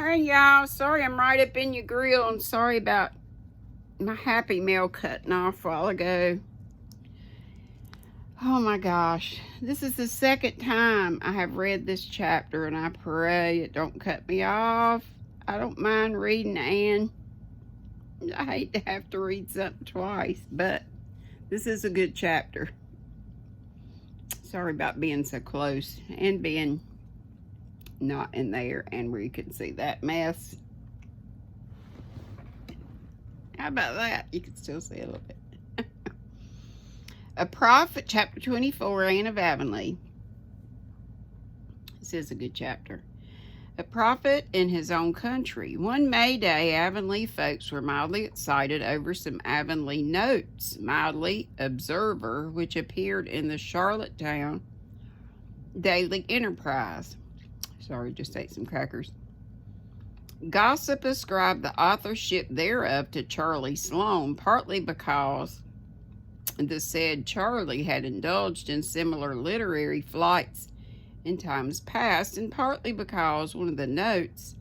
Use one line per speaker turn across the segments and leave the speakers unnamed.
Hey y'all, sorry I'm right up in your grill and sorry about my Happy Meal cutting off a while ago. Oh my gosh, this is the second time I have read this chapter and I pray it don't cut me off. I don't mind reading, and I hate to have to read something twice, but this is a good chapter. Sorry about being so close and being not in there and where you can see that mess. How about that? You can still see a little bit. A Prophet, chapter 24, Anne of Avonlea. This is a good chapter. A prophet in his own country. One May day, Avonlea folks were mildly excited over some Avonlea notes, mildly Observer, which appeared in the Charlottetown Daily Enterprise. Sorry, just ate some crackers. Gossip ascribed the authorship thereof to Charlie Sloane, partly because the said Charlie had indulged in similar literary flights in times past, and partly because one of the notes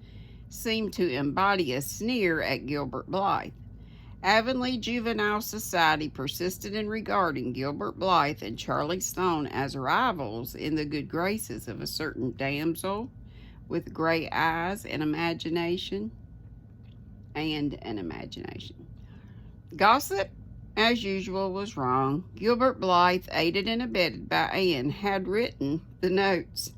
seemed to embody a sneer at Gilbert Blythe. Avonlea Juvenile Society persisted in regarding Gilbert Blythe and Charlie Sloane as rivals in the good graces of a certain damsel with gray eyes and imagination. Gossip, as usual, was wrong. Gilbert Blythe, aided and abetted by Anne, had written the notes,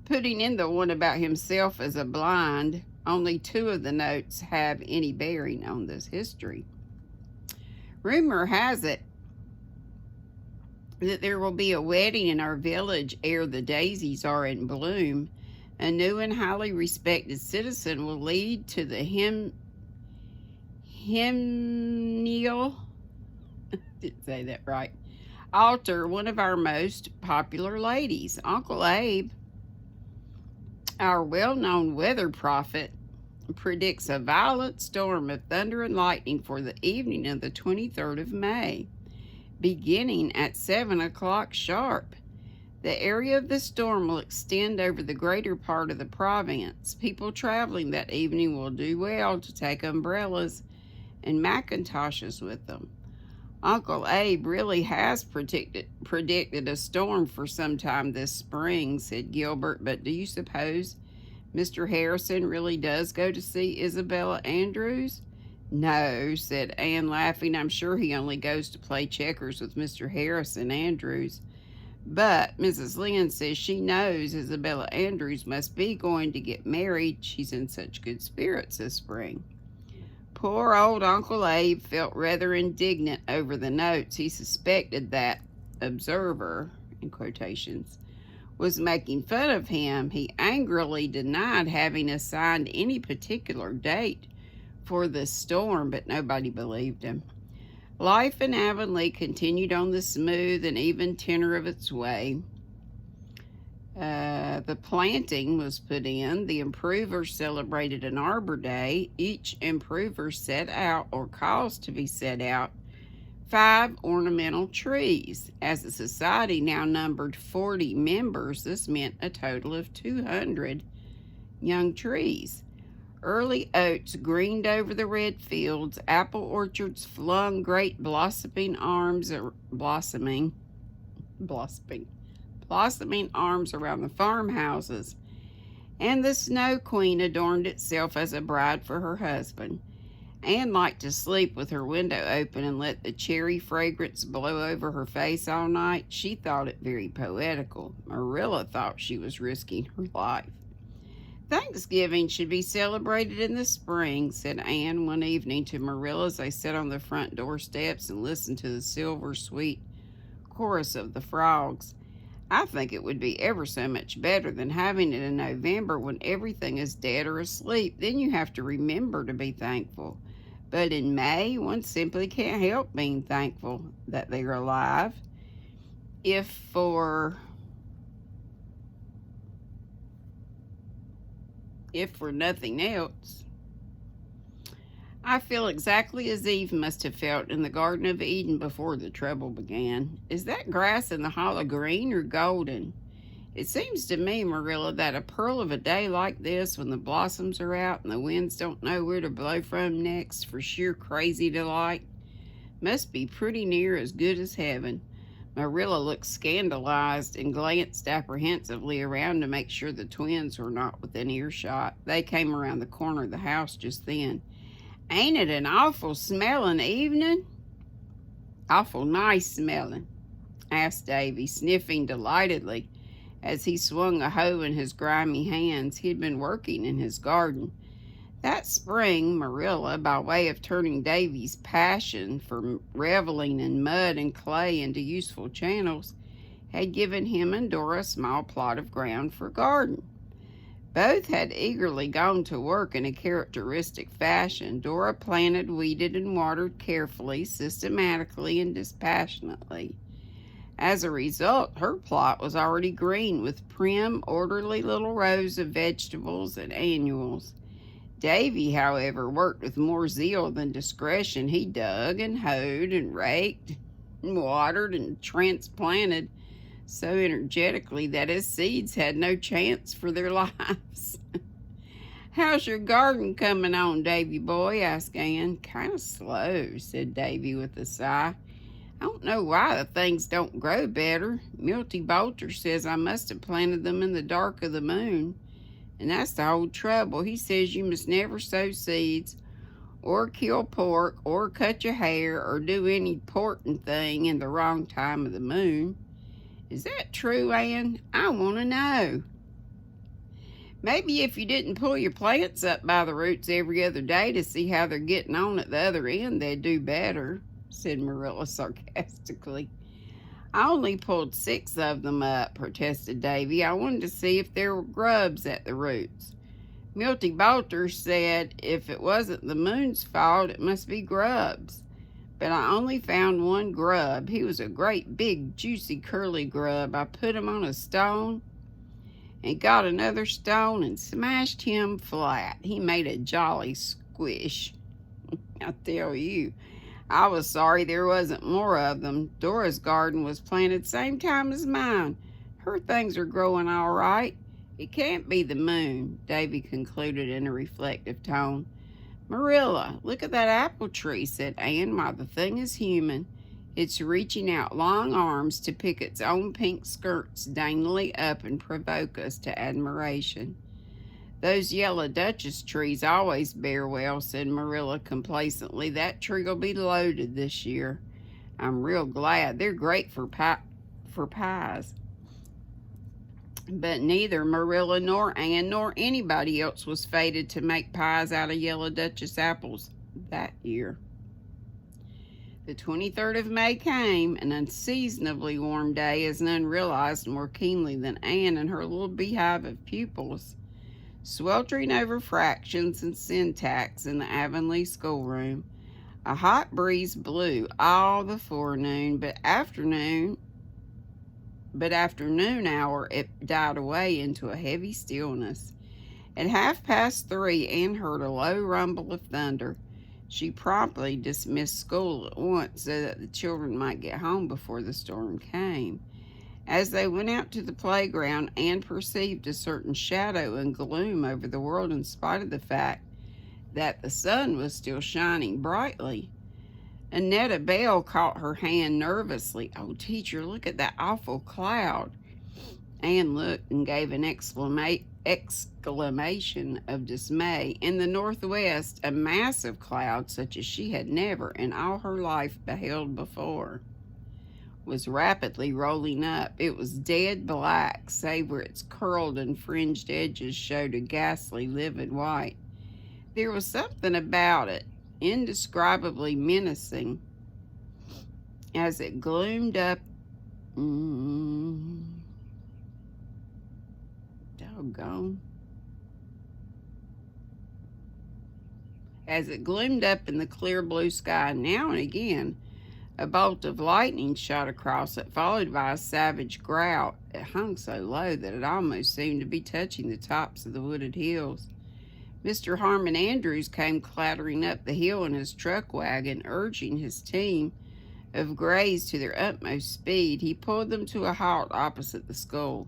putting in the one about himself as a blind. Only two of the notes have any bearing on this history. Rumor has it that there will be a wedding in our village ere the daisies are in bloom. A new and highly respected citizen will lead to the hymnal, didn't say that right, altar one of our most popular ladies. Uncle Abe, our well-known weather prophet, predicts a violent storm of thunder and lightning for the evening of the 23rd of May, beginning at 7 o'clock sharp. The area of the storm will extend over the greater part of the province. People traveling that evening will do well to take umbrellas and macintoshes with them. Uncle Abe really has predicted a storm for some time this spring, said Gilbert, but do you suppose Mr. Harrison really does go to see Isabella Andrews? No, said Anne, laughing. I'm sure he only goes to play checkers with Mr. Harrison Andrews. But Mrs. Lynde says she knows Isabella Andrews must be going to get married. She's in such good spirits this spring. Poor old Uncle Abe felt rather indignant over the notes. He suspected that Observer, in quotations, was making fun of him. He angrily denied having assigned any particular date for the storm, but nobody believed him. Life in Avonlea continued on the smooth and even tenor of its way. The planting was put in. The improvers celebrated an Arbor Day. Each improver set out, or caused to be set out, 5 ornamental trees. As the society now numbered 40 members, this meant a total of 200 young trees. Early oats greened over the red fields. Apple orchards flung great blossoming arms around the farmhouses. And the Snow Queen adorned itself as a bride for her husband. Anne liked to sleep with her window open and let the cherry fragrance blow over her face all night. She thought it very poetical. Marilla thought she was risking her life. Thanksgiving should be celebrated in the spring, said Anne one evening to Marilla as they sat on the front door steps and listened to the silver sweet chorus of the frogs. I think it would be ever so much better than having it in November when everything is dead or asleep. Then you have to remember to be thankful. But in May, one simply can't help being thankful that they're alive. If for nothing else. I feel exactly as Eve must have felt in the Garden of Eden before the trouble began. Is that grass in the hollow green or golden? It seems to me, Marilla, that a pearl of a day like this, when the blossoms are out and the winds don't know where to blow from next for sheer crazy delight, must be pretty near as good as heaven. Marilla looked scandalized and glanced apprehensively around to make sure the twins were not within earshot. They came around the corner of the house just then. "Ain't it an awful smelling evening?" "Awful nice smelling," asked Davy, sniffing delightedly as he swung a hoe in his grimy hands. He'd been working in his garden. That spring, Marilla, by way of turning Davy's passion for reveling in mud and clay into useful channels, had given him and Dora a small plot of ground for garden. Both had eagerly gone to work in a characteristic fashion. Dora planted, weeded, and watered carefully, systematically, and dispassionately. As a result, her plot was already green with prim, orderly little rows of vegetables and annuals. Davy, however, worked with more zeal than discretion. He dug and hoed and raked and watered and transplanted so energetically that his seeds had no chance for their lives. "How's your garden coming on, Davy boy?" asked Anne. "Kind of slow," said Davy with a sigh. "I don't know why the things don't grow better. Milty Bolter says I must have planted them in the dark of the moon. And that's the whole trouble. He says you must never sow seeds, or kill pork, or cut your hair, or do any important thing in the wrong time of the moon. Is that true, Anne? I want to know." "Maybe if you didn't pull your plants up by the roots every other day to see how they're getting on at the other end, they'd do better," said Marilla sarcastically. "I only pulled 6 of them up," protested Davy. "I wanted to see if there were grubs at the roots. Milty Bolter said if it wasn't the moon's fault, it must be grubs. But I only found one grub. He was a great big, juicy, curly grub. I put him on a stone and got another stone and smashed him flat. He made a jolly squish. I tell you, I was sorry there wasn't more of them. Dora's garden was planted same time as mine. Her things are growing all right. It can't be the moon," Davy concluded in a reflective tone. "Marilla, look at that apple tree," said Anne. "Why, the thing is human. It's reaching out long arms to pick its own pink skirts daintily up and provoke us to admiration." "Those yellow Duchess trees always bear well," said Marilla complacently. "That tree'll be loaded this year. I'm real glad. They're great for pies." But neither Marilla nor Anne nor anybody else was fated to make pies out of yellow Duchess apples that year. The 23rd of May came, an unseasonably warm day, as none realized more keenly than Anne and her little beehive of pupils. Sweltering over fractions and syntax in the Avonlea schoolroom, a hot breeze blew all the forenoon, but afternoon hour it died away into a heavy stillness. At 3:30, Anne heard a low rumble of thunder. She promptly dismissed school at once so that the children might get home before the storm came. As they went out to the playground, Anne perceived a certain shadow and gloom over the world in spite of the fact that the sun was still shining brightly. Annetta Bell caught her hand nervously. "Oh, teacher, look at that awful cloud." Anne looked and gave an exclamation of dismay. In the northwest, a massive cloud such as she had never in all her life beheld before was rapidly rolling up. It was dead black, save where its curled and fringed edges showed a ghastly livid white. There was something about it indescribably menacing as it gloomed up. Doggone. As it gloomed up in the clear blue sky, now and again a bolt of lightning shot across it, followed by a savage growl. It hung so low that it almost seemed to be touching the tops of the wooded hills. Mr. Harmon Andrews came clattering up the hill in his truck wagon, urging his team of grays to their utmost speed. He pulled them to a halt opposite the school.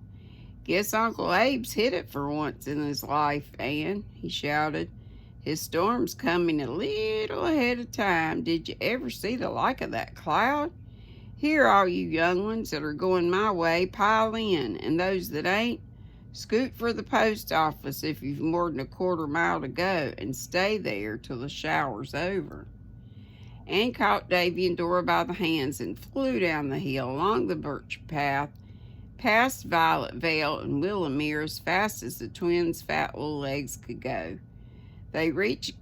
"Guess Uncle Abe's hit it for once in his life, Ann," he shouted. "His storm's coming a little ahead of time. Did you ever see the like of that cloud? Here, all you young ones that are going my way, pile in, and those that ain't, scoot for the post office if you've more than a quarter mile to go, and stay there till the shower's over." Ann caught Davy and Dora by the hands and flew down the hill, along the birch path, past Violet Vale and Willamere as fast as the twins' fat little legs could go. They reached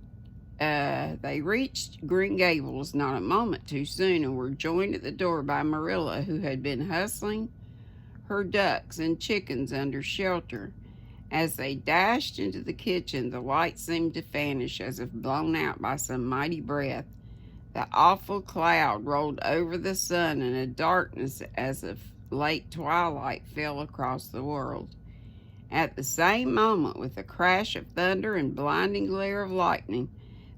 Green Gables not a moment too soon, and were joined at the door by Marilla, who had been hustling her ducks and chickens under shelter. As they dashed into the kitchen, the light seemed to vanish as if blown out by some mighty breath. The awful cloud rolled over the sun, and a darkness as if late twilight fell across the world. At the same moment, with a crash of thunder and blinding glare of lightning,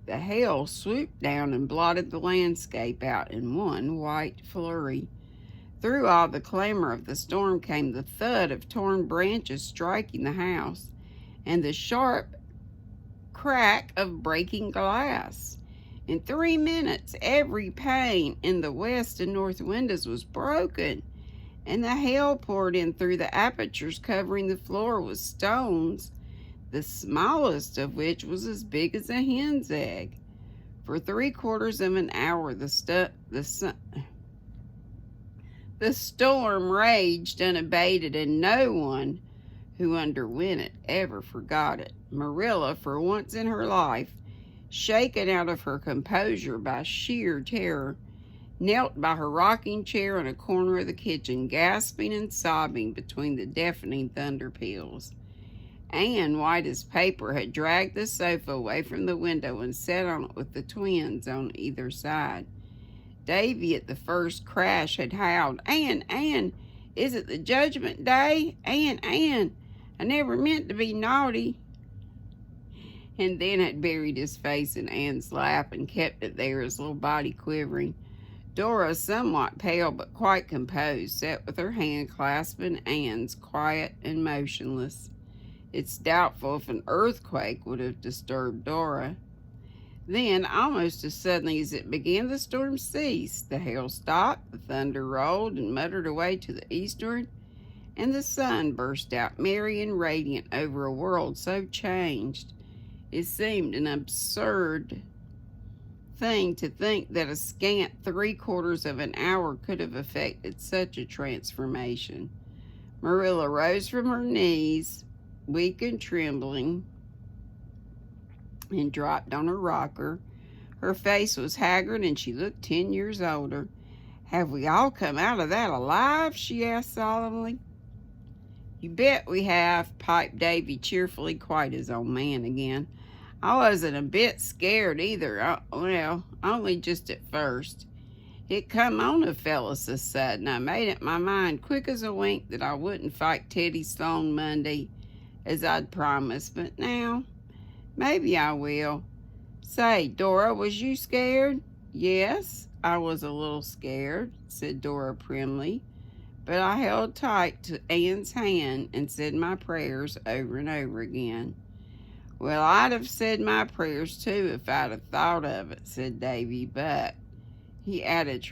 the hail swooped down and blotted the landscape out in one white flurry. Through all the clamor of the storm came the thud of torn branches striking the house, and the sharp crack of breaking glass. In 3 minutes, every pane in the west and north windows was broken, and the hail poured in through the apertures covering the floor with stones, the smallest of which was as big as a hen's egg. For 3/4 of an hour the storm raged unabated, and no one who underwent it ever forgot it. Marilla, for once in her life, shaken out of her composure by sheer terror, knelt by her rocking chair in a corner of the kitchen, gasping and sobbing between the deafening thunder peals. Anne, white as paper, had dragged the sofa away from the window and sat on it with the twins on either side. Davy, at the first crash, had howled, "Anne, Anne, is it the judgment day? Anne, Anne, I never meant to be naughty," and then had buried his face in Anne's lap and kept it there, his little body quivering. Dora, somewhat pale but quite composed, sat with her hand clasped in Anne's, quiet and motionless. It's doubtful if an earthquake would have disturbed Dora. Then, almost as suddenly as it began, the storm ceased. The hail stopped, the thunder rolled and muttered away to the eastward, and the sun burst out merry and radiant over a world so changed. It seemed an absurd thing to think that a scant 3/4 of an hour could have effected such a transformation. Marilla rose from her knees, weak and trembling, and dropped on her rocker. Her face was haggard, and she looked 10 years older. "Have we all come out of that alive?" she asked solemnly. "You bet we have," piped Davy cheerfully, quite his own man again. "I wasn't a bit scared either, well, only just at first. It come on a fellow so sudden. I made up my mind quick as a wink that I wouldn't fight Teddy Sloan Monday, as I'd promised, but now, maybe I will. Say, Dora, was you scared?" "Yes, I was a little scared," said Dora primly, but I held tight to Anne's hand and said my prayers over and over again. "Well, I'd have said my prayers too if I'd have thought of it," said Davy, "but," he added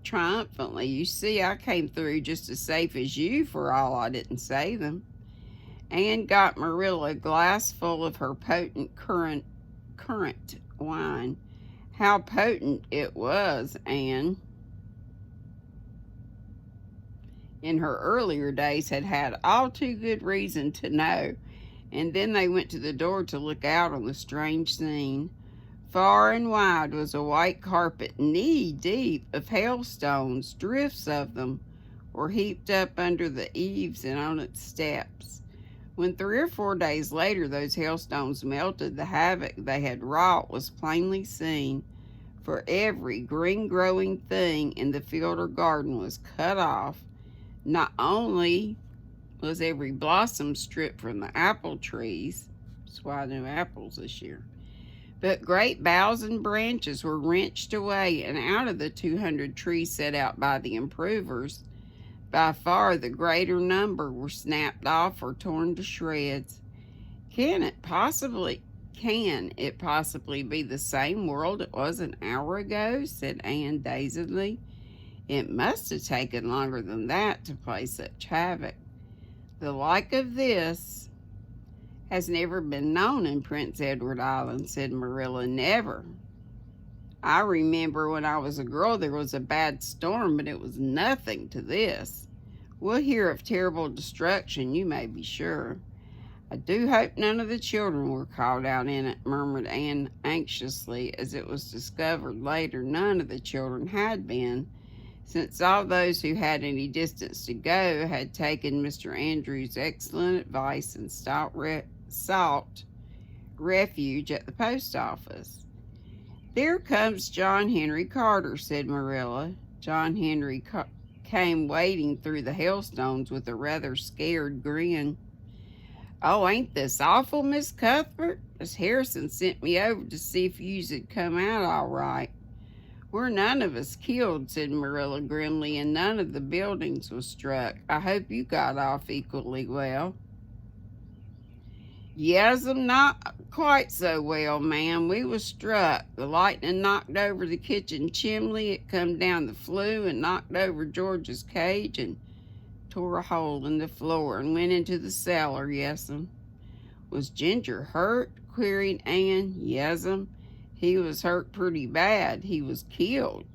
triumphantly, "you see, I came through just as safe as you for all I didn't say them." Anne got Marilla a glass full of her potent currant wine. How potent it was, Anne, in her earlier days, had had all too good reason to know, and then they went to the door to look out on the strange scene. Far and wide was a white carpet, knee-deep of hailstones. Drifts of them were heaped up under the eaves and on its steps. When 3 or 4 days later those hailstones melted, the havoc they had wrought was plainly seen, for every green-growing thing in the field or garden was cut off. Not only was every blossom stripped from the apple trees, that's why no apples this year, but great boughs and branches were wrenched away, and out of the 200 trees set out by the improvers, By far the greater number were snapped off or torn to shreds. Can it possibly be the same world it was an hour ago? Said Anne dazedly. It must have taken longer than that to play such havoc. The like of this has never been known in Prince Edward Island, said Marilla. Never. I remember when I was a girl there was a bad storm, but it was nothing to this. We'll hear of terrible destruction, you may be sure. I do hope none of the children were caught out in it, murmured Anne anxiously, as it was discovered later none of the children had been, since all those who had any distance to go had taken Mr. Andrews' excellent advice and sought refuge at the post office. There comes John Henry Carter, said Marilla. John Henry came wading through the hailstones with a rather scared grin. Oh, ain't this awful, Miss Cuthbert? Miss Harrison sent me over to see if yous had come out all right. We're none of us killed, said Marilla grimly, and none of the buildings was struck. I hope you got off equally well. Yes'm, not quite so well, ma'am. We was struck. The lightning knocked over the kitchen chimney. It come down the flue and knocked over George's cage and tore a hole in the floor and went into the cellar, yes'm. Was Ginger hurt? Queried Anne. Yes'm. He was hurt pretty bad. He was killed.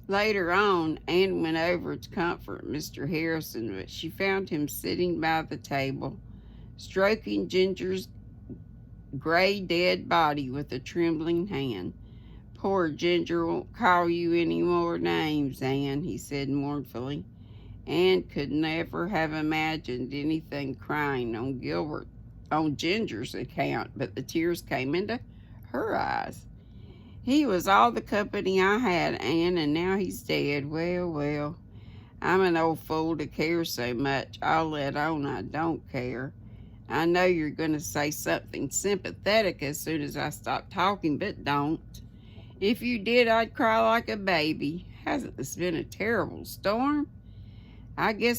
Later on, Anne went over to comfort Mr. Harrison, but she found him sitting by the table, stroking Ginger's gray dead body with a trembling hand. Poor Ginger won't call you any more names, Anne, he said mournfully. Anne could never have imagined anything crying on Ginger's account, but the tears came into her eyes. He was all the company I had, Anne, and now he's dead. Well, well, I'm an old fool to care so much. I'll let on I don't care. I know you're going to say something sympathetic as soon as I stop talking, but don't. If you did, I'd cry like a baby. Hasn't this been a terrible storm? I guess